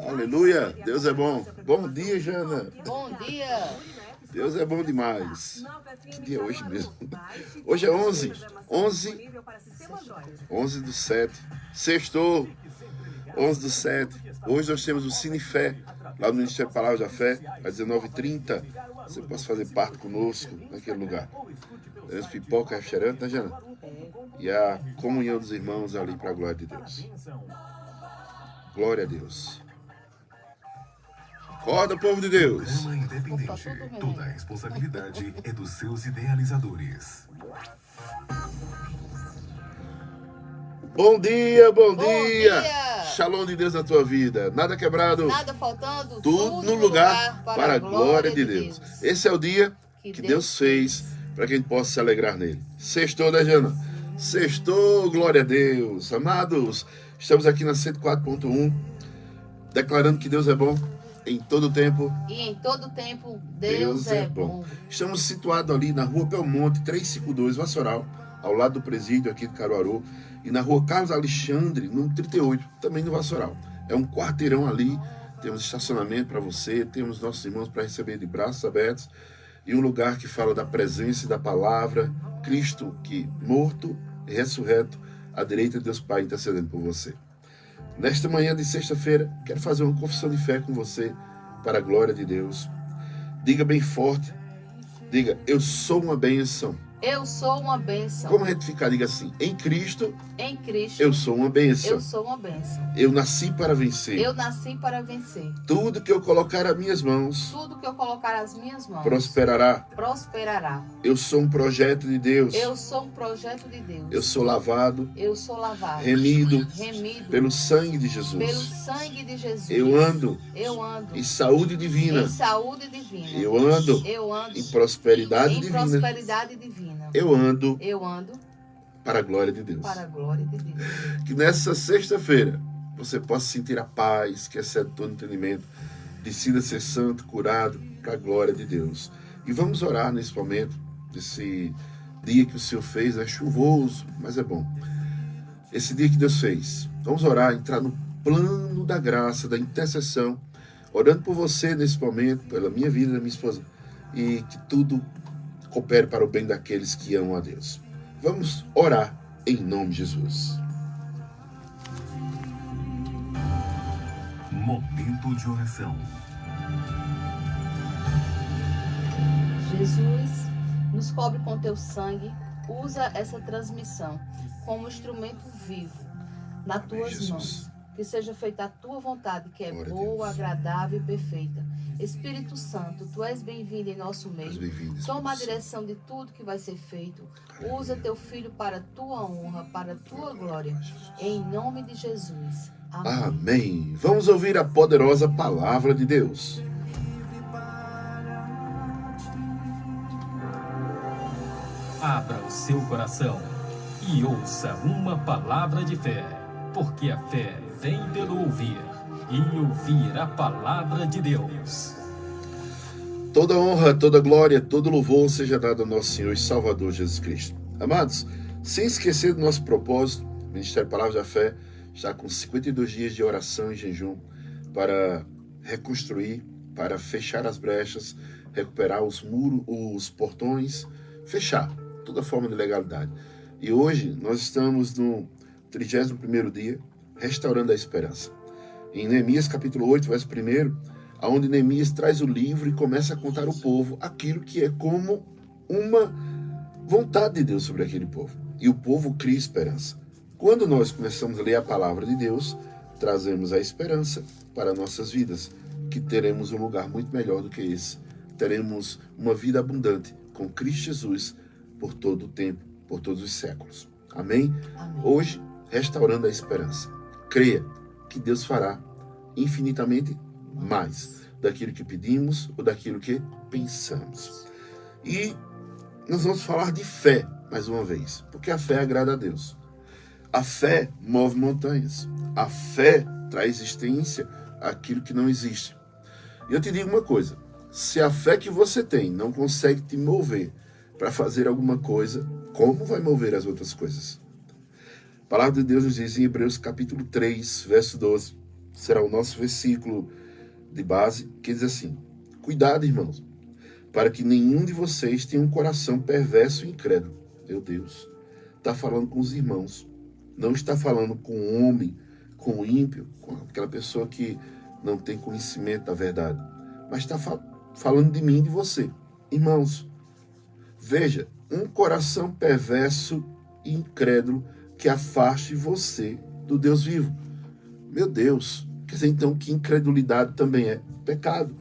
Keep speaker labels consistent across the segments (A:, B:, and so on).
A: Aleluia, Deus é bom. Bom dia, Jana.
B: Bom dia.
A: Deus é bom demais. Que dia é hoje mesmo? Hoje é 11 do 7. Sextou, 11 do 7. Hoje nós temos o Cine Fé, lá no Ministério Palavra da Fé, às 19h30. Você pode fazer parte conosco naquele lugar. Temos pipoca, refrigerante, né, Jana? E a comunhão dos irmãos ali para a glória de Deus. Glória a Deus. Acorda, povo de Deus.
C: Programa independente. Toda a responsabilidade é dos seus idealizadores.
A: Bom dia, bom
B: Bom
A: dia.
B: dia.
A: Shalom de Deus na tua vida. Nada quebrado.
B: Nada faltando.
A: Tudo no lugar para a glória de Deus. Esse é o dia que Deus fez para que a gente possa se alegrar nele. Sextou, né, Jana? Sextou, glória a Deus. Amados, estamos aqui na 104.1, declarando que Deus é bom em todo tempo.
B: E em todo tempo, Deus é bom.
A: Estamos situados ali na rua Belmonte, 352, Vassoural, ao lado do presídio aqui de Caruaru. E na rua Carlos Alexandre, número 38, também no Vassoural. É um quarteirão ali, temos estacionamento para você, temos nossos irmãos para receber de braços abertos. E um lugar que fala da presença e da palavra, Cristo que morto e ressurreto, à direita de Deus Pai intercedendo por você. Nesta manhã de sexta-feira, quero fazer uma confissão de fé com você, para a glória de Deus. Diga bem forte, diga, eu sou uma bênção.
B: Eu sou uma bênção.
A: Vamos retificar, diga assim, em Cristo,
B: eu
A: sou uma bênção.
B: Eu sou uma bênção.
A: Eu nasci para vencer.
B: Eu nasci para vencer.
A: Tudo que eu colocar as minhas mãos,
B: Tudo que eu colocar as minhas mãos,
A: prosperará.
B: prosperará.
A: Eu sou um projeto de Deus.
B: Eu sou um projeto de Deus.
A: Eu sou lavado,
B: remido
A: pelo sangue de Jesus.
B: Pelo sangue de Jesus.
A: Eu ando
B: em
A: saúde divina. Eu ando em prosperidade divina. Eu ando para a glória de Deus. Que nessa sexta-feira você possa sentir a paz que excede todo entendimento. Decida ser santo, curado, para a glória de Deus. E vamos orar nesse momento, desse dia que o Senhor fez, é chuvoso, mas é bom. Esse dia que Deus fez. Vamos orar, entrar no plano da graça, da intercessão, orando por você nesse momento, pela minha vida, da minha esposa, e que tudo coopere para o bem daqueles que amam a Deus. Vamos orar em nome de Jesus.
C: Momento de oração.
B: Jesus, nos cobre com teu sangue, usa essa transmissão como instrumento vivo nas tuas mãos. Que seja feita a tua vontade, que é boa, agradável e perfeita. Espírito Santo, tu és bem-vindo em nosso meio. Toma a direção de tudo que vai ser feito. Usa teu filho para a tua honra, para a tua glória. Em nome de Jesus. Amém.
A: Amém. Vamos ouvir a poderosa palavra de Deus.
D: Abra o seu coração e ouça uma palavra de fé, porque a fé vem pelo ouvir, e ouvir a palavra de Deus.
A: Toda honra, toda glória, todo louvor seja dado ao nosso Senhor e Salvador Jesus Cristo. Amados, sem esquecer do nosso propósito, o Ministério Palavra da Fé está com 52 dias de oração e jejum para reconstruir, para fechar as brechas, recuperar os muros, os portões, fechar toda forma de legalidade. E hoje nós estamos no 31º dia, restaurando a esperança. Em Neemias capítulo 8, verso 1, onde Neemias traz o livro e começa a contar ao povo aquilo que é como uma vontade de Deus sobre aquele povo. E o povo cria esperança. Quando nós começamos a ler a palavra de Deus, trazemos a esperança para nossas vidas, que teremos um lugar muito melhor do que esse. Teremos uma vida abundante com Cristo Jesus por todo o tempo, por todos os séculos. Amém?
B: Amém.
A: Hoje, restaurando a esperança. Creia que Deus fará infinitamente mais daquilo que pedimos ou daquilo que pensamos. E nós vamos falar de fé mais uma vez, porque a fé agrada a Deus. A fé move montanhas. A fé traz existência àquilo que não existe. E eu te digo uma coisa, se a fé que você tem não consegue te mover para fazer alguma coisa, como vai mover as outras coisas? A palavra de Deus nos diz em Hebreus capítulo 3, verso 12, será o nosso versículo de base, que diz assim: cuidado, irmãos, para que nenhum de vocês tenha um coração perverso e incrédulo. Meu Deus, está falando com os irmãos, não está falando com o homem, com o ímpio, com aquela pessoa que não tem conhecimento da verdade, mas está falando de mim e de você. Irmãos, veja, um coração perverso e incrédulo que afaste você do Deus vivo. Meu Deus, quer dizer então que incredulidade também é pecado.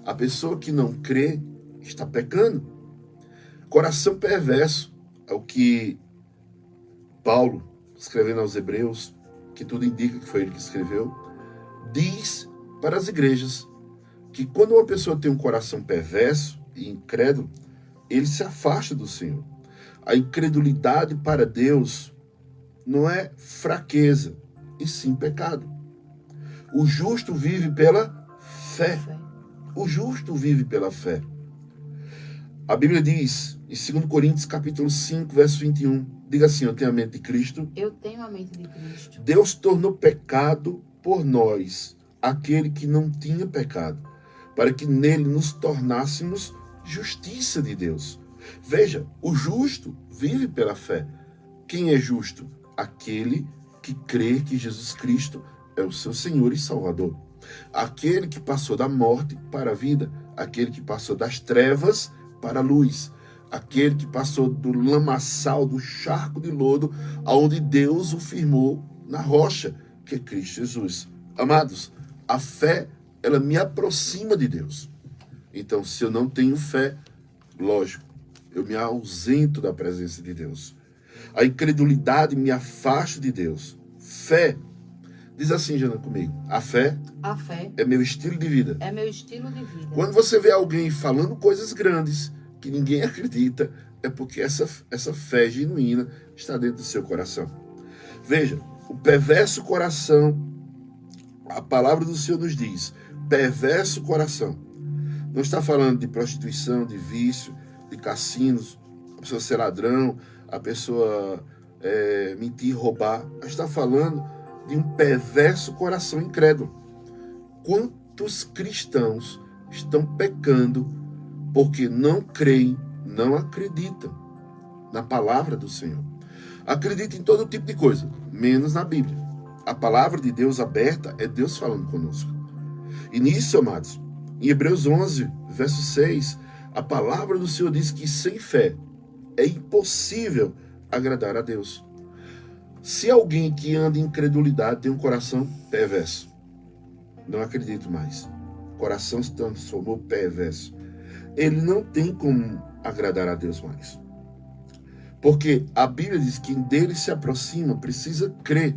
A: A pessoa que não crê está pecando. Coração perverso é o que Paulo, escrevendo aos Hebreus, que tudo indica que foi ele que escreveu, diz para as igrejas que quando uma pessoa tem um coração perverso e incrédulo, ele se afasta do Senhor. A incredulidade para Deus não é fraqueza, e sim pecado. O justo vive pela fé. O justo vive pela fé. A Bíblia diz, em 2 Coríntios capítulo 5, verso 21, diga assim: eu tenho a mente de Cristo.
B: Eu tenho a mente de Cristo.
A: Deus tornou pecado por nós, aquele que não tinha pecado, para que nele nos tornássemos justiça de Deus. Veja, o justo vive pela fé. Quem é justo? Aquele que crê que Jesus Cristo é o seu Senhor e Salvador. Aquele que passou da morte para a vida. Aquele que passou das trevas para a luz. Aquele que passou do lamaçal, do charco de lodo, aonde Deus o firmou na rocha, que é Cristo Jesus. Amados, a fé, ela me aproxima de Deus. Então, se eu não tenho fé, lógico, eu me ausento da presença de Deus. A incredulidade me afasta de Deus. Fé, diz assim, Jana, comigo: a fé é meu estilo de vida.
B: É meu estilo de vida.
A: Quando você vê alguém falando coisas grandes que ninguém acredita, é porque essa fé genuína está dentro do seu coração. Veja, o perverso coração, a palavra do Senhor nos diz, perverso coração. Não está falando de prostituição, de vício, de cassinos, a pessoa ser ladrão, a pessoa mentir, roubar. Mas está falando de um perverso coração incrédulo. Quantos cristãos estão pecando porque não creem, não acreditam na palavra do Senhor? Acreditam em todo tipo de coisa, menos na Bíblia. A palavra de Deus aberta é Deus falando conosco. E nisso, amados, em Hebreus 11, verso 6, a palavra do Senhor diz que sem fé é impossível agradar a Deus. Se alguém que anda em incredulidade tem um coração perverso, não acredito mais, o coração se transformou perverso, ele não tem como agradar a Deus mais. Porque a Bíblia diz que quem dele se aproxima precisa crer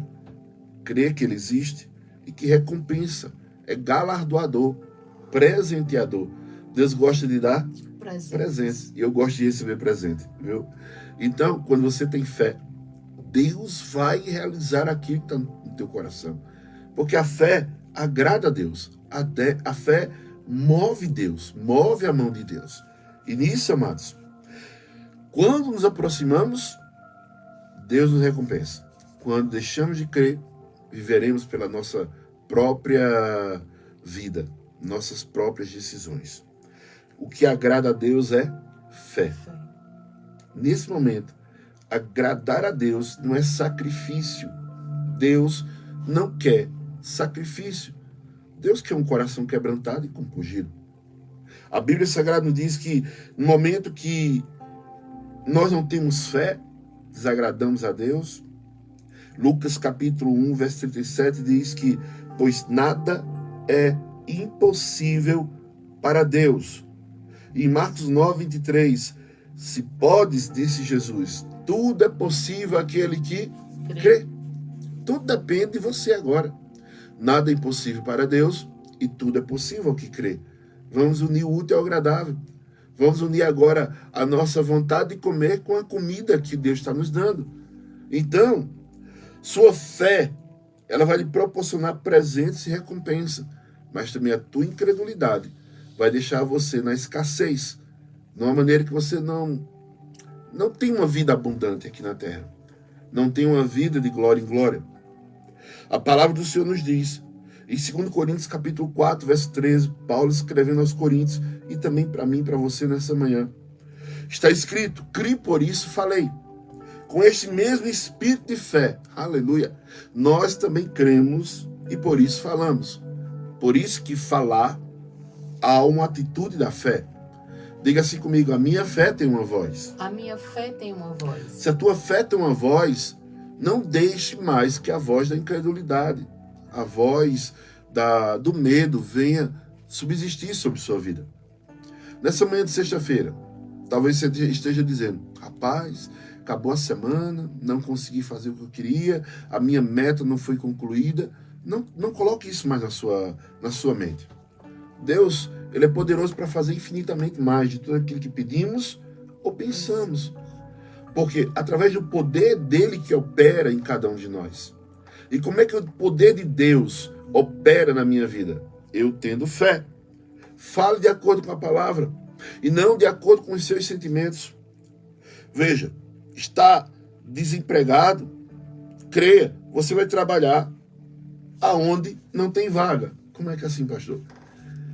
A: que ele existe e que recompensa, é galardoador, presenteador. Deus gosta de dar presentes. E eu gosto de receber presente, viu? Então, quando você tem fé, Deus vai realizar aquilo que está no teu coração. Porque a fé agrada a Deus. A fé move Deus, move a mão de Deus. E nisso, amados, quando nos aproximamos, Deus nos recompensa. Quando deixamos de crer, viveremos pela nossa própria vida, nossas próprias decisões. O que agrada a Deus é fé. Nesse momento, agradar a Deus não é sacrifício. Deus não quer sacrifício. Deus quer um coração quebrantado e compungido. A Bíblia Sagrada nos diz que no momento que nós não temos fé, desagradamos a Deus. Lucas capítulo 1, verso 37 diz que pois nada é impossível para Deus. E em Marcos 9, 23, se podes, disse Jesus, tudo é possível àquele que crê. Tudo depende de você agora. Nada é impossível para Deus e tudo é possível ao que crê. Vamos unir o útil ao agradável. Vamos unir agora a nossa vontade de comer com a comida que Deus está nos dando. Então, sua fé, ela vai lhe proporcionar presentes e recompensa. Mas também a tua incredulidade vai deixar você na escassez. De uma maneira que você não tem uma vida abundante aqui na terra. Não tem uma vida de glória em glória. A palavra do Senhor nos diz Em 2 Coríntios capítulo 4, verso 13, Paulo escrevendo aos Coríntios e também para mim e para você nessa manhã. Está escrito, criei, por isso falei. Com este mesmo espírito de fé, aleluia, nós também cremos e por isso falamos. Por isso que falar há uma atitude da fé. Diga assim comigo, a minha fé tem uma voz.
B: A minha fé tem uma voz.
A: Se a tua fé tem uma voz, não deixe mais que a voz da incredulidade, a voz do medo venha subsistir sobre sua vida. Nessa manhã de sexta-feira, talvez você esteja dizendo, rapaz, acabou a semana, não consegui fazer o que eu queria, a minha meta não foi concluída. Não coloque isso mais na sua mente. Deus, Ele é poderoso para fazer infinitamente mais de tudo aquilo que pedimos ou pensamos. Porque através do poder dele que opera em cada um de nós. E como é que o poder de Deus opera na minha vida? Eu tendo fé. Fale de acordo com a palavra e não de acordo com os seus sentimentos. Veja, está desempregado, creia, você vai trabalhar aonde não tem vaga. Como é que é assim, pastor?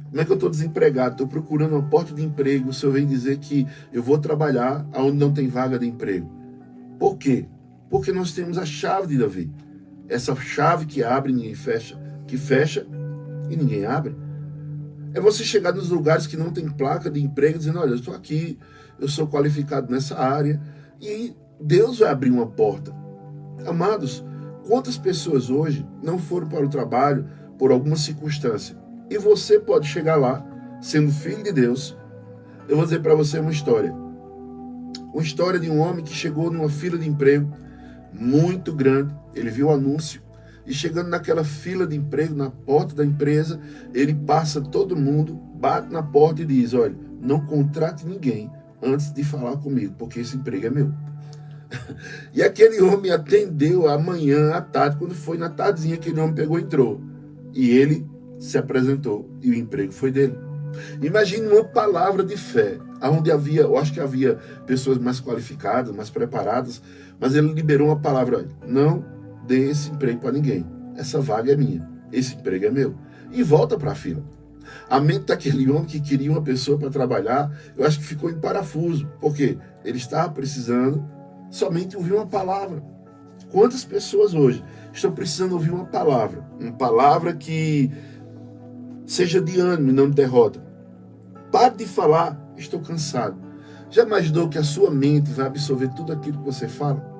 A: Como é que eu estou desempregado? Estou procurando uma porta de emprego. O senhor vem dizer que eu vou trabalhar aonde não tem vaga de emprego. Por quê? Porque nós temos a chave de Davi. Essa chave que abre e ninguém fecha. Que fecha e ninguém abre. É você chegar nos lugares que não tem placa de emprego dizendo, olha, eu estou aqui, eu sou qualificado nessa área. E Deus vai abrir uma porta. Amados, quantas pessoas hoje não foram para o trabalho por alguma circunstância? E você pode chegar lá, sendo filho de Deus. Eu vou dizer para você uma história. Uma história de um homem que chegou numa fila de emprego muito grande. Ele viu o anúncio. E chegando naquela fila de emprego, na porta da empresa, ele passa todo mundo, bate na porta e diz, olha, não contrate ninguém antes de falar comigo, porque esse emprego é meu. E aquele homem atendeu amanhã, à tarde, quando foi na tardezinha, aquele homem pegou e entrou. E ele se apresentou e o emprego foi dele. Imagine uma palavra de fé, onde eu acho que havia pessoas mais qualificadas, mais preparadas, mas ele liberou uma palavra, não dê esse emprego para ninguém, essa vaga é minha, esse emprego é meu, e volta para a fila. A mente daquele homem que queria uma pessoa para trabalhar, eu acho que ficou em parafuso, porque ele estava precisando somente ouvir uma palavra. Quantas pessoas hoje estão precisando ouvir uma palavra que seja de ânimo e não de derrota? Pare de falar, estou cansado. Já imaginou que a sua mente vai absorver tudo aquilo que você fala?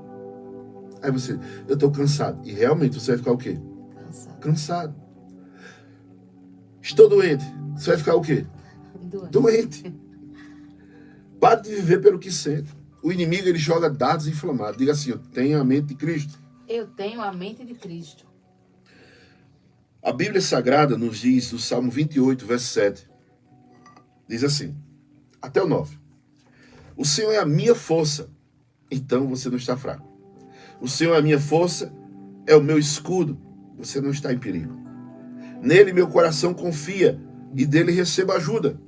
A: Aí você, eu estou cansado. E realmente você vai ficar o quê? Cansado. Estou doente. Você vai ficar o quê? Doente. Pare de viver pelo que sente. O inimigo, ele joga dardos inflamados. Diga assim, eu tenho a mente de Cristo.
B: Eu tenho a mente de Cristo.
A: A Bíblia Sagrada nos diz, no Salmo 28, verso 7, diz assim, até o 9. O Senhor é a minha força, então você não está fraco. O Senhor é a minha força, é o meu escudo, você não está em perigo. Nele meu coração confia e dele recebo ajuda.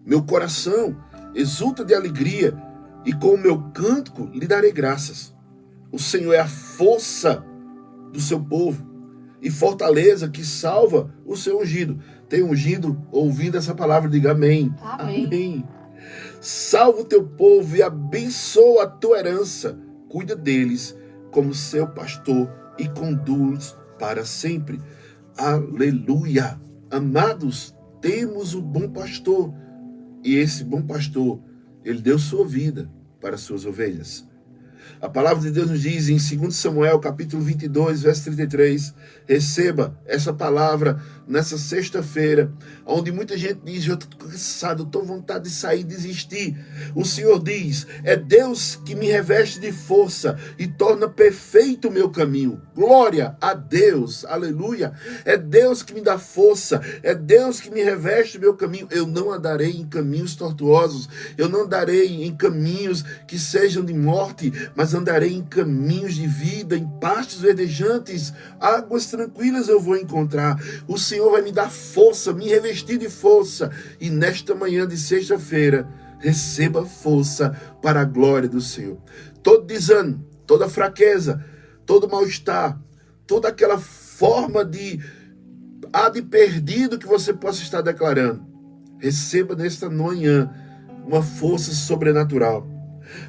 A: Meu coração exulta de alegria e com o meu cântico lhe darei graças. O Senhor é a força do seu povo e fortaleza que salva o seu ungido. Tem ungido ouvindo essa palavra, diga amém.
B: Amém.
A: Amém. Salva o teu povo e abençoa a tua herança. Cuida deles como seu pastor e conduz para sempre. Aleluia. Amados, temos o bom pastor. E esse bom pastor, ele deu sua vida para as suas ovelhas. A palavra de Deus nos diz em 2 Samuel, capítulo 22, verso 33, receba essa palavra nessa sexta-feira, onde muita gente diz, eu estou cansado, eu estou com vontade de sair e desistir. O Senhor diz, é Deus que me reveste de força e torna perfeito o meu caminho. Glória a Deus, aleluia. É Deus que me dá força, é Deus que me reveste o meu caminho. Eu não andarei em caminhos tortuosos, eu não andarei em caminhos que sejam de morte, mas andarei em caminhos de vida, em pastos verdejantes, águas tranquilas eu vou encontrar. O Senhor vai me dar força, me revestir de força. E nesta manhã de sexta-feira, receba força para a glória do Senhor. Todo desânimo, toda fraqueza, todo mal-estar, toda aquela forma de há de perdido que você possa estar declarando? Receba nesta manhã uma força sobrenatural.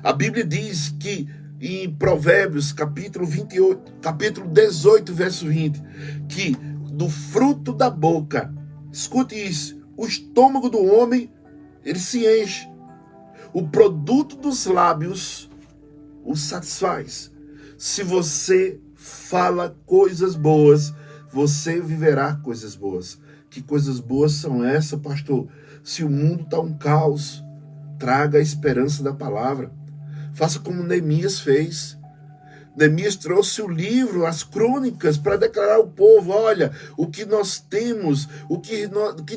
A: A Bíblia diz que em Provérbios, capítulo 18, verso 20, que do fruto da boca, escute isso, o estômago do homem, ele se enche. O produto dos lábios o satisfaz. Se você fala coisas boas, você viverá coisas boas. Que coisas boas são essas, pastor? Se o mundo está um caos, traga a esperança da palavra. Faça como Neemias fez. Neemias trouxe o livro, as crônicas, para declarar ao povo: olha, o que nós temos, o que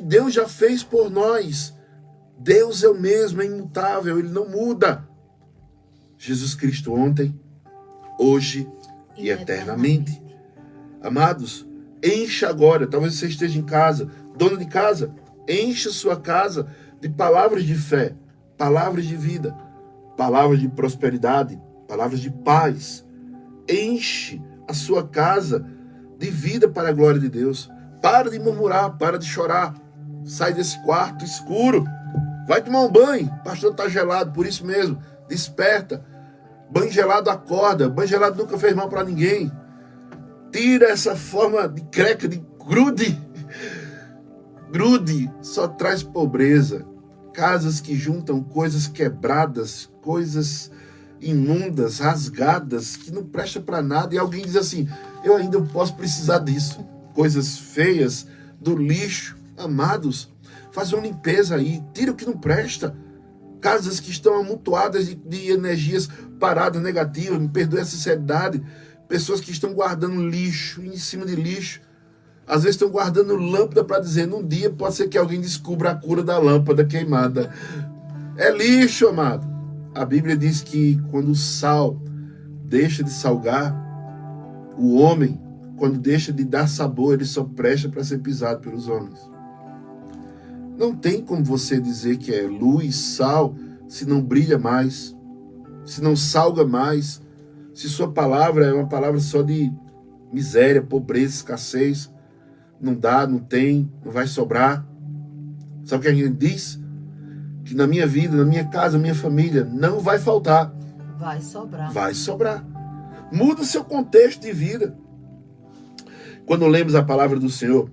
A: Deus já fez por nós. Deus é o mesmo, é imutável, Ele não muda. Jesus Cristo ontem, hoje e eternamente. Amados, encha agora, talvez você esteja em casa, dona de casa, encha sua casa de palavras de fé, palavras de vida, palavras de prosperidade, palavras de paz. Enche a sua casa de vida para a glória de Deus. Para de murmurar, para de chorar. Sai desse quarto escuro. Vai tomar um banho. Pastor, está gelado, por isso mesmo. Desperta. Banho gelado acorda. Banho gelado nunca fez mal para ninguém. Tira essa forma de creca, de grude. Grude só traz pobreza. Casas que juntam coisas quebradas, coisas imundas, rasgadas, que não presta para nada. E alguém diz assim: eu ainda posso precisar disso. Coisas feias, do lixo. Amados, faz uma limpeza aí, tira o que não presta. Casas que estão amontoadas de energias paradas, negativas, me perdoe a sinceridade. Pessoas que estão guardando lixo, em cima de lixo. Às vezes estão guardando lâmpada para dizer: num dia pode ser que alguém descubra a cura da lâmpada queimada. É lixo, amado. A Bíblia diz que quando o sal deixa de salgar, o homem, quando deixa de dar sabor, ele só presta para ser pisado pelos homens. Não tem como você dizer que é luz, sal, se não brilha mais, se não salga mais, se sua palavra é uma palavra só de miséria, pobreza, escassez. Não dá, não tem, não vai sobrar. Sabe o que a gente diz? Que na minha vida, na minha casa, na minha família, não vai faltar.
B: Vai sobrar. Vai
A: sobrar. Muda o seu contexto de vida. Quando lemos a palavra do Senhor,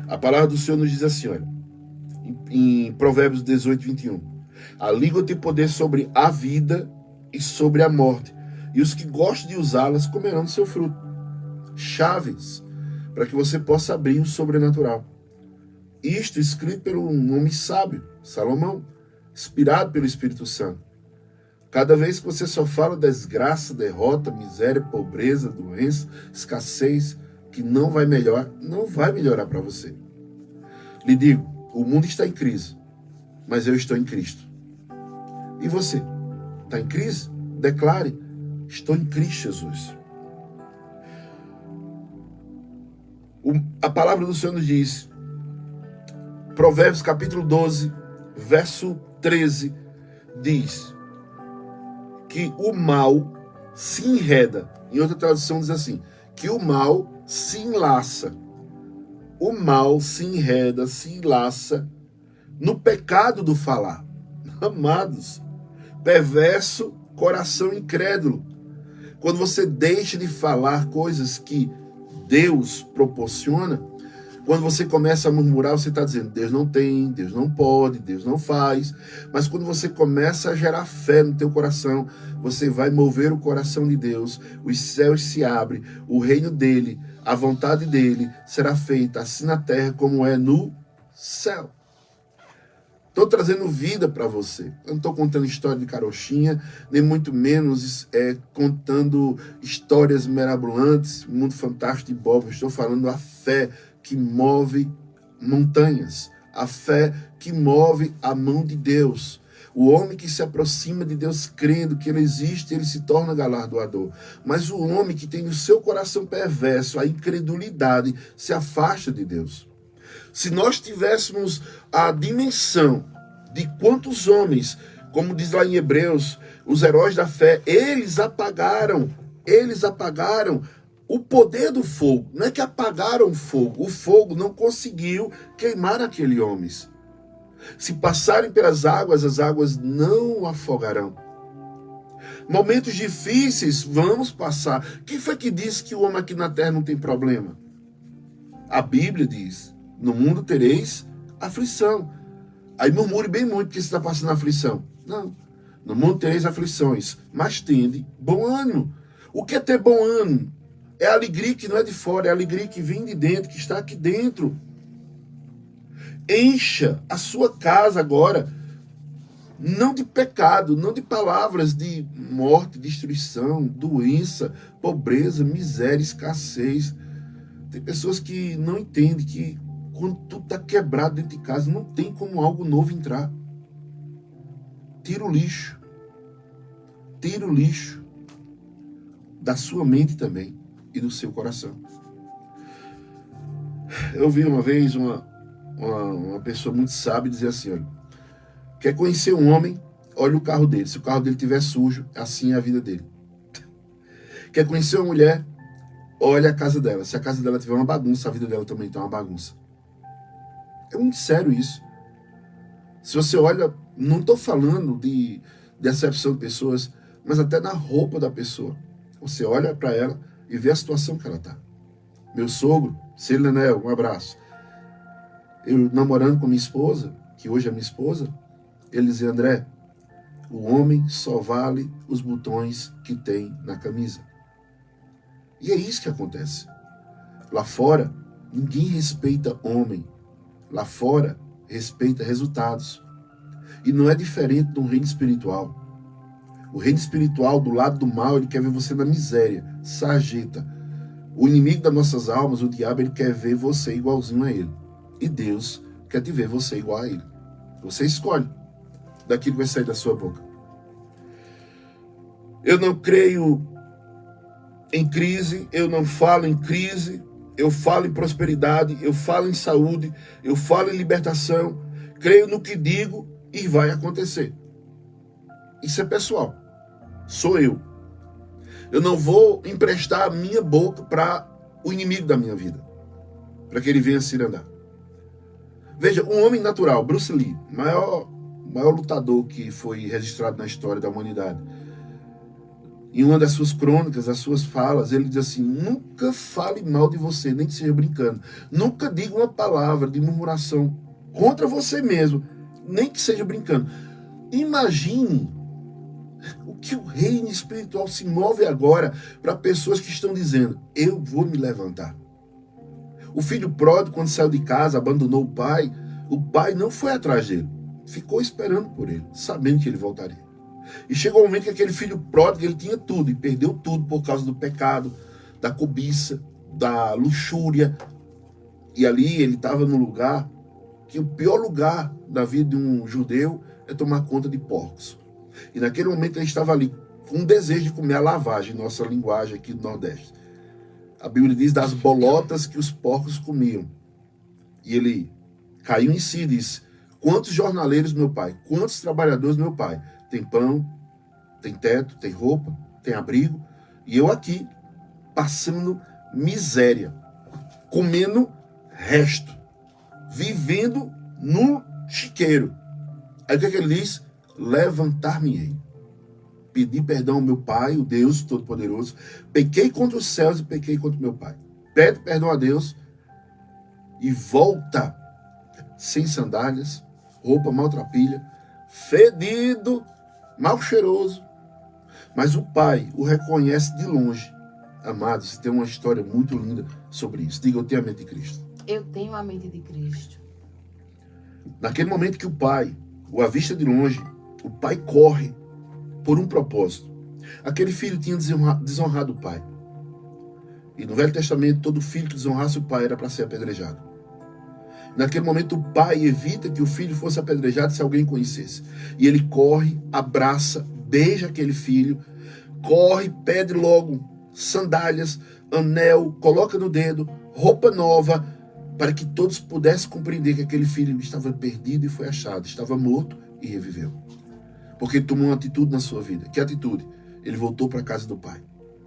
A: a palavra do Senhor nos diz assim, olha, em Provérbios 18, 21. A língua tem poder sobre a vida e sobre a morte, e os que gostam de usá-las comerão do seu fruto. Chaves para que você possa abrir o sobrenatural. Isto escrito por um homem sábio, Salomão, inspirado pelo Espírito Santo. Cada vez que você só fala desgraça, derrota, miséria, pobreza, doença, escassez, que não vai melhorar para você. Lhe digo, o mundo está em crise, mas eu estou em Cristo. E você? Está em crise? Declare: estou em Cristo Jesus. A palavra do Senhor nos diz, Provérbios capítulo 12, verso 13, diz que o mal se enreda. Em outra tradução diz assim, que o mal se enlaça. O mal se enreda, se enlaça no pecado do falar. Amados, perverso coração incrédulo. Quando você deixa de falar coisas que Deus proporciona, quando você começa a murmurar, você está dizendo: Deus não tem, Deus não pode, Deus não faz. Mas quando você começa a gerar fé no teu coração, você vai mover o coração de Deus, os céus se abrem, o reino dele, a vontade dele será feita assim na terra como é no céu. Estou trazendo vida para você. Eu não estou contando história de carochinha, nem muito menos contando histórias mirabolantes, mundo fantástico de Bob. Estou falando a fé que move montanhas, a fé que move a mão de Deus. O homem que se aproxima de Deus crendo que Ele existe, ele se torna galardoador. Mas o homem que tem no seu coração perverso a incredulidade se afasta de Deus. Se nós tivéssemos a dimensão de quantos homens, como diz lá em Hebreus, os heróis da fé, eles apagaram O poder do fogo, não é que apagaram o fogo não conseguiu queimar aquele homem. Se passarem pelas águas, as águas não o afogarão. Momentos difíceis vamos passar. Quem foi que disse que o homem aqui na terra não tem problema? A Bíblia diz, no mundo tereis aflição. Aí murmure bem muito que você está passando aflição. Não, no mundo tereis aflições, mas tende bom ânimo. O que é ter bom ânimo? É a alegria que não é de fora, é a alegria que vem de dentro, que está aqui dentro. Encha a sua casa agora, não de pecado, não de palavras de morte, destruição, doença, pobreza, miséria, escassez. Tem pessoas que não entendem que quando tudo está quebrado dentro de casa, não tem como algo novo entrar. Tira o lixo. Tira o lixo da sua mente também e do seu coração. Eu vi uma vez uma pessoa muito sábia dizer assim, olha, quer conhecer um homem, olha o carro dele. Se o carro dele estiver sujo, assim é a vida dele. Quer conhecer uma mulher, olha a casa dela. Se a casa dela tiver uma bagunça, a vida dela também está uma bagunça. É muito sério isso. Se você olha, não estou falando de acepção de pessoas, mas até na roupa da pessoa. Você olha para ela e vê a situação que ela está. Meu sogro, Silenel, um abraço. Eu namorando com minha esposa, que hoje é minha esposa, ele dizia, André, o homem só vale os botões que tem na camisa. E é isso que acontece. Lá fora, ninguém respeita homem. Lá fora, respeita resultados. E não é diferente do reino espiritual. O reino espiritual, do lado do mal, ele quer ver você na miséria, sarjeta. O inimigo das nossas almas, o diabo, ele quer ver você igualzinho a ele. E Deus quer te ver você igual a ele. Você escolhe daquilo que vai sair da sua boca. Eu não creio em crise, eu não falo em crise, eu falo em prosperidade, eu falo em saúde, eu falo em libertação, creio no que digo e vai acontecer. Isso é pessoal. Sou eu. Eu não vou emprestar a minha boca para o inimigo da minha vida, para que ele venha se andar. Veja, um homem natural, Bruce Lee, maior lutador que foi registrado na história da humanidade. Em uma das suas crônicas, as suas falas, ele diz assim, nunca fale mal de você, nem que seja brincando. Nunca diga uma palavra de murmuração contra você mesmo, nem que seja brincando. Imagine o que o reino espiritual se move agora para pessoas que estão dizendo, eu vou me levantar. O filho pródigo, quando saiu de casa, abandonou o pai não foi atrás dele, ficou esperando por ele, sabendo que ele voltaria. E chegou o momento que aquele filho pródigo, ele tinha tudo, e perdeu tudo por causa do pecado, da cobiça, da luxúria. E ali ele estava num lugar, que o pior lugar da vida de um judeu é tomar conta de porcos. E naquele momento ele estava ali, com um desejo de comer a lavagem, nossa linguagem aqui do Nordeste. A Bíblia diz das bolotas que os porcos comiam. E ele caiu em si e disse, quantos jornaleiros, meu pai, quantos trabalhadores, meu pai, tem pão, tem teto, tem roupa, tem abrigo, e eu aqui, passando miséria, comendo resto, vivendo no chiqueiro. Aí o que ele diz? Levantar-me-ei. Pedi perdão ao meu pai, o Deus Todo-Poderoso. Pequei contra os céus e pequei contra o meu pai. Pede perdão a Deus e volta sem sandálias, roupa maltrapilha, fedido, mal cheiroso. Mas o pai o reconhece de longe. Amados, tem uma história muito linda sobre isso. Diga, eu tenho a mente de Cristo.
B: Eu tenho a mente de Cristo.
A: Naquele momento que o pai o avista de longe, o pai corre por um propósito. Aquele filho tinha desonrado o pai. E no Velho Testamento, todo filho que desonrasse o pai era para ser apedrejado. Naquele momento, o pai evita que o filho fosse apedrejado se alguém conhecesse. E ele corre, abraça, beija aquele filho, corre, pede logo sandálias, anel, coloca no dedo, roupa nova, para que todos pudessem compreender que aquele filho estava perdido e foi achado, estava morto e reviveu. Porque ele tomou uma atitude na sua vida. Que atitude? Ele voltou para a casa do pai.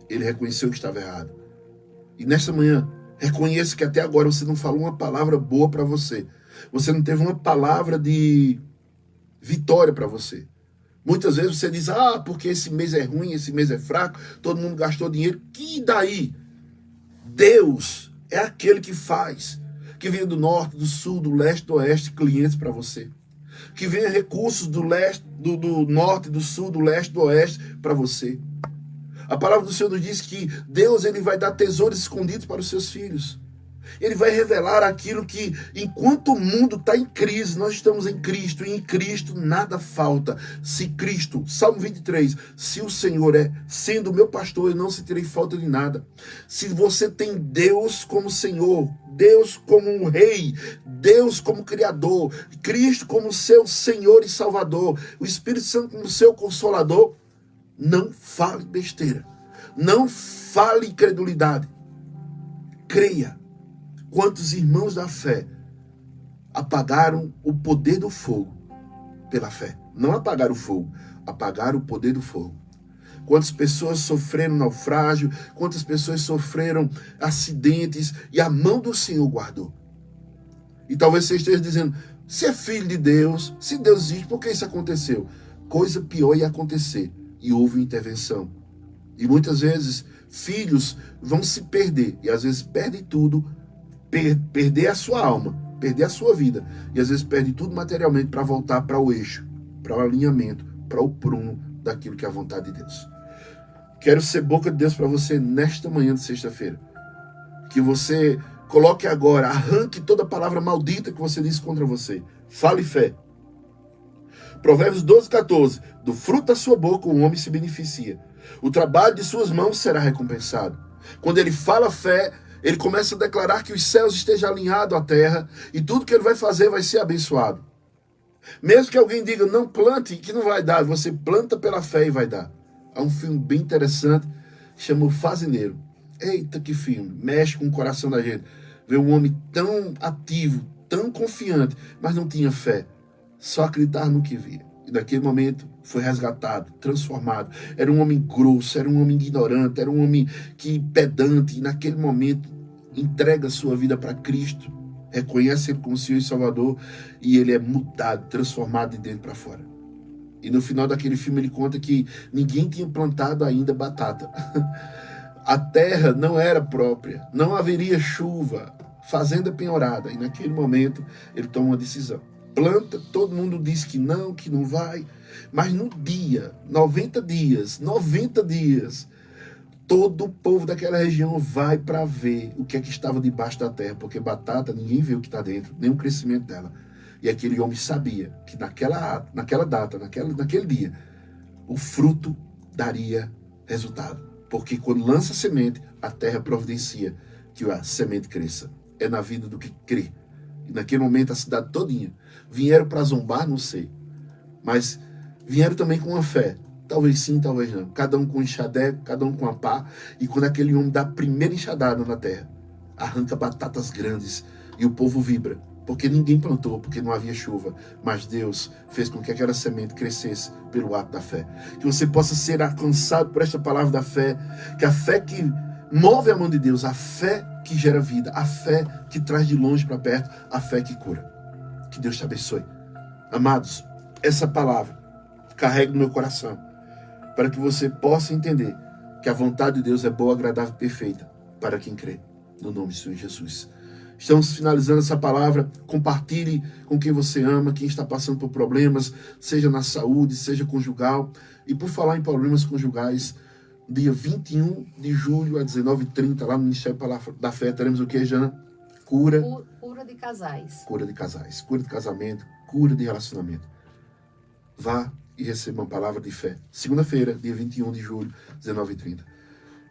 A: Ele reconheceu que estava errado. E nesta manhã, reconheça que até agora você não falou uma palavra boa para você. Você não teve uma palavra de vitória para você. Muitas vezes você diz, porque esse mês é ruim, esse mês é fraco, todo mundo gastou dinheiro. Que daí? Deus é aquele que faz. Que venha do norte, do sul, do leste, do oeste, clientes para você. Que venha recursos do leste, do norte, do sul, do leste, do oeste para você. A palavra do Senhor nos diz que Deus ele vai dar tesouros escondidos para os seus filhos. Ele vai revelar aquilo que, enquanto o mundo está em crise, nós estamos em Cristo, e em Cristo nada falta. Se Cristo, Salmo 23, se o Senhor sendo o meu pastor, eu não sentirei falta de nada. Se você tem Deus como Senhor, Deus como um rei, Deus como Criador, Cristo como seu Senhor e Salvador, o Espírito Santo como seu Consolador, não fale besteira, não fale incredulidade, creia. Quantos irmãos da fé apagaram o poder do fogo pela fé? Não apagaram o fogo, apagaram o poder do fogo. Quantas pessoas sofreram naufrágio, quantas pessoas sofreram acidentes e a mão do Senhor guardou. E talvez você esteja dizendo, se é filho de Deus, se Deus existe, por que isso aconteceu? Coisa pior ia acontecer e houve uma intervenção. E muitas vezes filhos vão se perder e às vezes perdem tudo, perder a sua alma, perder a sua vida, e às vezes perde tudo materialmente para voltar para o eixo, para o alinhamento, para o prumo daquilo que é a vontade de Deus. Quero ser boca de Deus para você nesta manhã de sexta-feira. Que você coloque agora, arranque toda palavra maldita que você disse contra você. Fale fé. Provérbios 12, 14. Do fruto da sua boca o homem se beneficia. O trabalho de suas mãos será recompensado. Quando ele fala fé, ele começa a declarar que os céus estejam alinhados à terra e tudo que ele vai fazer vai ser abençoado. Mesmo que alguém diga, não plante, que não vai dar, você planta pela fé e vai dar. Há um filme bem interessante, chama O Fazendeiro. Eita, que filme, mexe com o coração da gente. Ver um homem tão ativo, tão confiante, mas não tinha fé. Só acreditar no que via. E naquele momento foi resgatado, transformado. Era um homem grosso, era um homem ignorante, era um homem pedante. E naquele momento entrega a sua vida para Cristo, reconhece Ele como Senhor e Salvador, e ele é mudado, transformado de dentro para fora. E no final daquele filme ele conta que ninguém tinha plantado ainda batata. A terra não era própria, não haveria chuva, fazenda penhorada. E naquele momento ele toma uma decisão. Planta, todo mundo diz que não vai. Mas no dia, 90 dias, todo o povo daquela região vai para ver o que é que estava debaixo da terra, porque batata, ninguém vê o que está dentro, nem o crescimento dela. E aquele homem sabia que naquela data, naquele dia, o fruto daria resultado. Porque quando lança a semente, a terra providencia que a semente cresça. É na vida do que crê. E naquele momento a cidade todinha vieram para zombar, não sei. Mas vieram também com uma fé. Talvez sim, talvez não. Cada um com um enxadé, cada um com uma pá. E quando aquele homem dá a primeira enxadada na terra, arranca batatas grandes e o povo vibra. Porque ninguém plantou, porque não havia chuva. Mas Deus fez com que aquela semente crescesse pelo ato da fé. Que você possa ser alcançado por esta palavra da fé. Que a fé que move a mão de Deus, a fé que gera vida, a fé que traz de longe para perto, a fé que cura. Que Deus te abençoe. Amados, essa palavra carrega no meu coração, para que você possa entender que a vontade de Deus é boa, agradável e perfeita para quem crê. No nome do Senhor Jesus. Estamos finalizando essa palavra. Compartilhe com quem você ama, quem está passando por problemas, seja na saúde, seja conjugal. E por falar em problemas conjugais, dia 21 de julho, às 19h30, lá no Ministério da Fé, teremos o que, Jana? Cura
B: de casais.
A: Cura de casais, cura de casamento, cura de relacionamento. Vá e receba uma palavra de fé. Segunda-feira, dia 21 de julho, 19h30.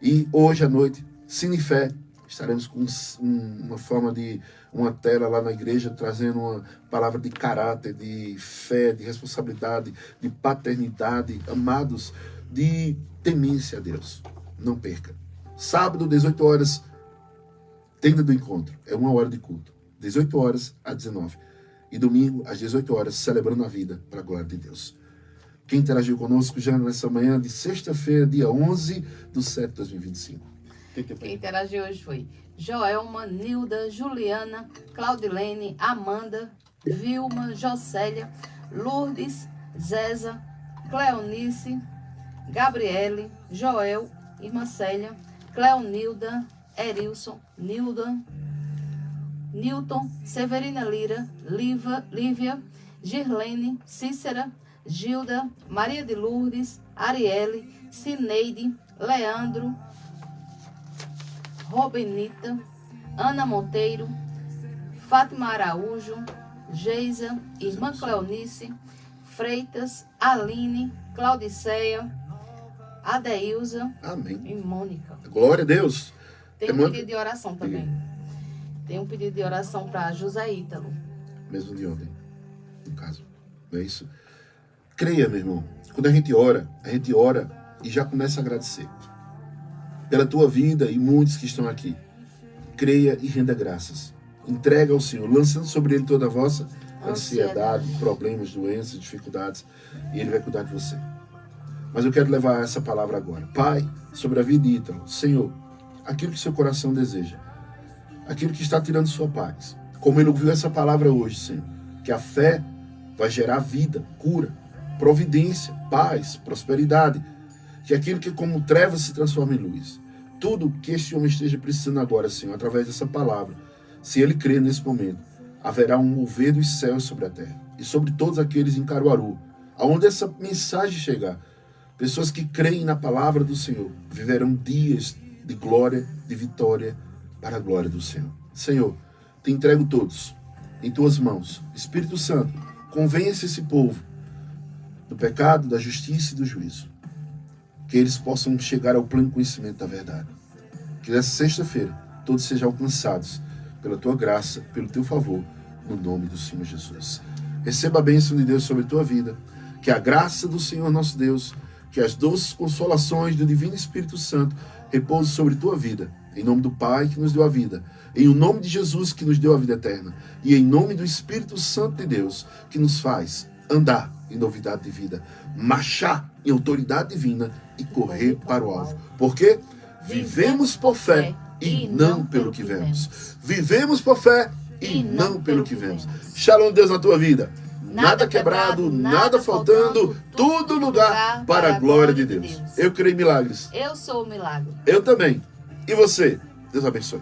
A: E hoje à noite, Cine Fé, estaremos com uma forma de uma tela lá na igreja, trazendo uma palavra de caráter, de fé, de responsabilidade, de paternidade, amados, de temência a Deus. Não perca. Sábado, 18 horas, tenda do encontro. É 1 hora de culto. 18 horas a 19. E domingo, às 18 horas, celebrando a vida para a glória de Deus. Quem interagiu conosco já nessa manhã de sexta-feira, dia 11/7/2025.
B: Quem interagiu hoje foi Joelma, Nilda, Juliana, Claudilene, Amanda, Vilma, Jocélia, Lourdes, Zéza, Cleonice, Gabriele, Joel, Irmã Célia, Cleonilda, Erilson, Nilda, Newton, Severina Lira, Lívia, Girlene, Cícera, Gilda, Maria de Lourdes, Arielle, Cineide, Leandro, Robenita, Ana Monteiro, Fátima Araújo, Geisa, Irmã Cleonice, Freitas, Aline, Claudiceia, Adeilza.
A: Amém.
B: E Mônica.
A: Glória a Deus.
B: Tem um pedido de oração também. Tem um pedido de oração para José Ítalo.
A: Mesmo de ontem, no caso. Não é isso? Creia, meu irmão. Quando a gente ora e já começa a agradecer. Pela tua vida e muitos que estão aqui. Creia e renda graças. Entrega ao Senhor, lançando sobre Ele toda a vossa ansiedade, problemas, doenças, dificuldades. E Ele vai cuidar de você. Mas eu quero levar essa palavra agora. Pai, sobre a vida de Ítalo. Senhor, aquilo que seu coração deseja. Aquilo que está tirando sua paz. Como ele ouviu essa palavra hoje, Senhor. Que a fé vai gerar vida, cura, providência, paz, prosperidade. Que aquilo que como trevas se transforma em luz. Tudo que este homem esteja precisando agora, Senhor, através dessa palavra, se ele crer nesse momento, haverá um mover dos céus sobre a terra. E sobre todos aqueles em Caruaru, aonde essa mensagem chegar, pessoas que creem na palavra do Senhor, viverão dias de glória, de vitória, para a glória do Senhor. Senhor, te entrego todos em tuas mãos. Espírito Santo, convença esse povo do pecado, da justiça e do juízo. Que eles possam chegar ao pleno conhecimento da verdade. Que nessa sexta-feira todos sejam alcançados pela tua graça, pelo teu favor, no nome do Senhor Jesus. Receba a bênção de Deus sobre a tua vida. Que a graça do Senhor nosso Deus, que as doces consolações do Divino Espírito Santo repouse sobre tua vida. Em nome do Pai que nos deu a vida. Em nome de Jesus que nos deu a vida eterna. E em nome do Espírito Santo de Deus que nos faz andar em novidade de vida. Marchar em autoridade divina e correr para o alvo. Porque vivemos por fé e não pelo que vemos. Vivemos por fé e não pelo que vemos. Shalom, Deus, na tua vida. Nada quebrado, nada faltando, tudo lugar para a glória de Deus. Eu creio em milagres.
B: Eu sou o milagre.
A: Eu também. E você? Deus abençoe.